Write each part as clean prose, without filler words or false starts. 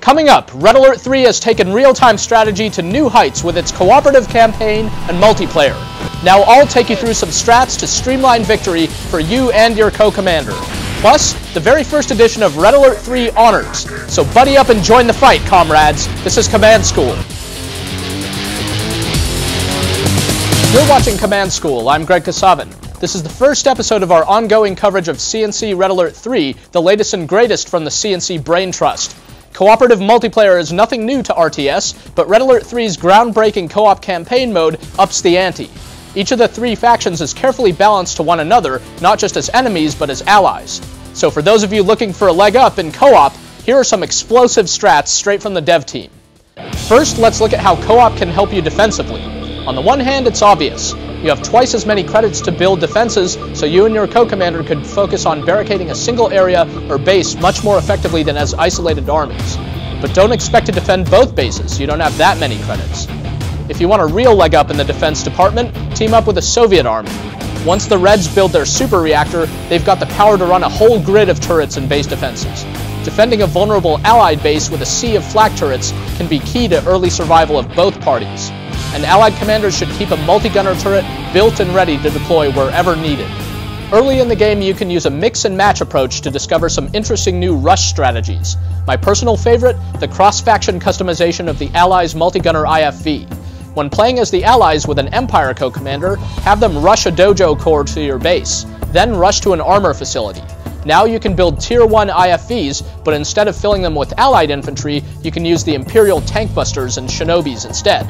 Coming up, Red Alert 3 has taken real-time strategy to new heights with its cooperative campaign and multiplayer. Now I'll take you through some strats to streamline victory for you and your co-commander. Plus, the very first edition of Red Alert 3 Honors. So buddy up and join the fight, comrades. This is Command School. You're watching Command School. I'm Greg Kasavin. This is the first episode of our ongoing coverage of CNC Red Alert 3, the latest and greatest from the CNC Brain Trust. Cooperative multiplayer is nothing new to RTS, but Red Alert 3's groundbreaking co-op campaign mode ups the ante. Each of the three factions is carefully balanced to one another, not just as enemies, but as allies. So for those of you looking for a leg up in co-op, here are some explosive strats straight from the dev team. First, let's look at how co-op can help you defensively. On the one hand, it's obvious. You have twice as many credits to build defenses, so you and your co-commander could focus on barricading a single area or base much more effectively than as isolated armies. But don't expect to defend both bases, you don't have that many credits. If you want a real leg up in the defense department, team up with a Soviet army. Once the Reds build their super reactor, they've got the power to run a whole grid of turrets and base defenses. Defending a vulnerable Allied base with a sea of flak turrets can be key to early survival of both parties. And Allied commanders should keep a multi-gunner turret built and ready to deploy wherever needed. Early in the game, you can use a mix-and-match approach to discover some interesting new rush strategies. My personal favorite, the cross-faction customization of the Allies' multi-gunner IFV. When playing as the Allies with an Empire co-commander, have them rush a dojo core to your base, then rush to an armor facility. Now you can build Tier 1 IFVs, but instead of filling them with Allied infantry, you can use the Imperial tank busters and shinobis instead.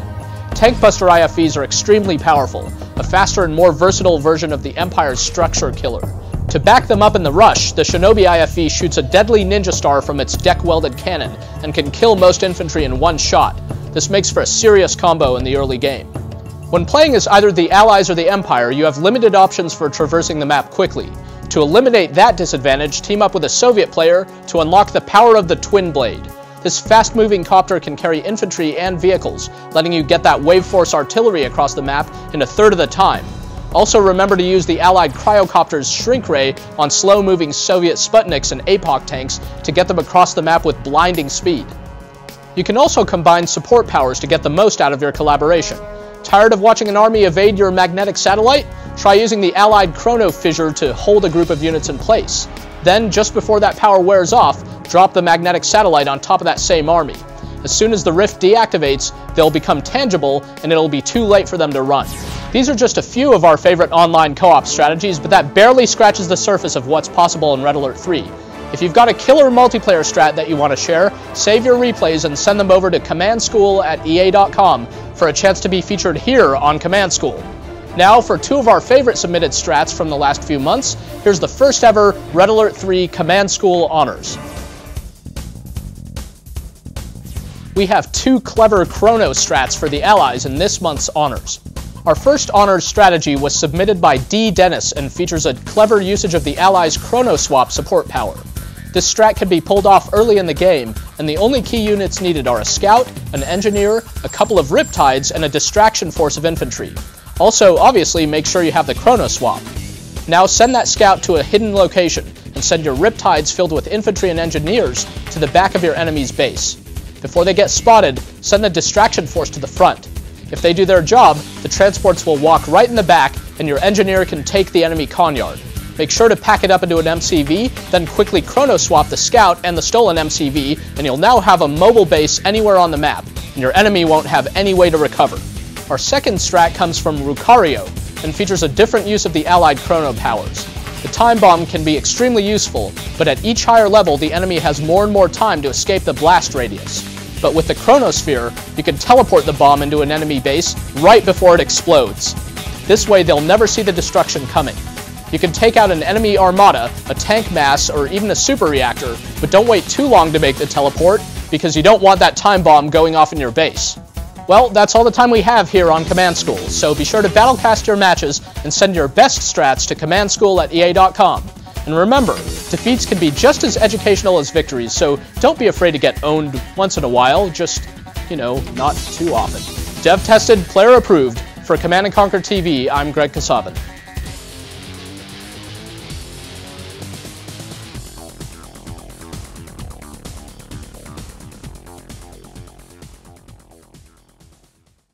Tank buster IFVs are extremely powerful, a faster and more versatile version of the Empire's structure killer. To back them up in the rush, the Shinobi IFV shoots a deadly ninja star from its deck-welded cannon and can kill most infantry in one shot. This makes for a serious combo in the early game. When playing as either the Allies or the Empire, you have limited options for traversing the map quickly. To eliminate that disadvantage, team up with a Soviet player to unlock the power of the Twin Blade. This fast-moving copter can carry infantry and vehicles, letting you get that wave force artillery across the map in a third of the time. Also remember to use the Allied cryocopter's shrink ray on slow-moving Soviet Sputniks and APOC tanks to get them across the map with blinding speed. You can also combine support powers to get the most out of your collaboration. Tired of watching an army evade your magnetic satellite? Try using the Allied chrono fissure to hold a group of units in place. Then, just before that power wears off, drop the magnetic satellite on top of that same army. As soon as the rift deactivates, they'll become tangible and it'll be too late for them to run. These are just a few of our favorite online co-op strategies, but that barely scratches the surface of what's possible in Red Alert 3. If you've got a killer multiplayer strat that you want to share, save your replays and send them over to commandschool@ea.com for a chance to be featured here on Command School. Now, for two of our favorite submitted strats from the last few months, here's the first ever Red Alert 3 Command School Honors. We have two clever chrono strats for the Allies in this month's Honors. Our first Honors strategy was submitted by D. Dennis and features a clever usage of the Allies' chrono swap support power. This strat can be pulled off early in the game, and the only key units needed are a scout, an engineer, a couple of riptides, and a distraction force of infantry. Also, obviously, make sure you have the chrono swap. Now send that scout to a hidden location, and send your riptides filled with infantry and engineers to the back of your enemy's base. Before they get spotted, send the distraction force to the front. If they do their job, the transports will walk right in the back, and your engineer can take the enemy conyard. Make sure to pack it up into an MCV, then quickly chrono swap the scout and the stolen MCV, and you'll now have a mobile base anywhere on the map, and your enemy won't have any way to recover. Our second strat comes from Rucario, and features a different use of the Allied chrono powers. The time bomb can be extremely useful, but at each higher level the enemy has more and more time to escape the blast radius. But with the chronosphere, you can teleport the bomb into an enemy base right before it explodes. This way they'll never see the destruction coming. You can take out an enemy armada, a tank mass, or even a super reactor, but don't wait too long to make the teleport, because you don't want that time bomb going off in your base. Well, that's all the time we have here on Command School, so be sure to battlecast your matches and send your best strats to commandschool@ea.com. And remember, defeats can be just as educational as victories, so don't be afraid to get owned once in a while, just, not too often. Dev tested, player approved. For Command & Conquer TV, I'm Greg Kasavin.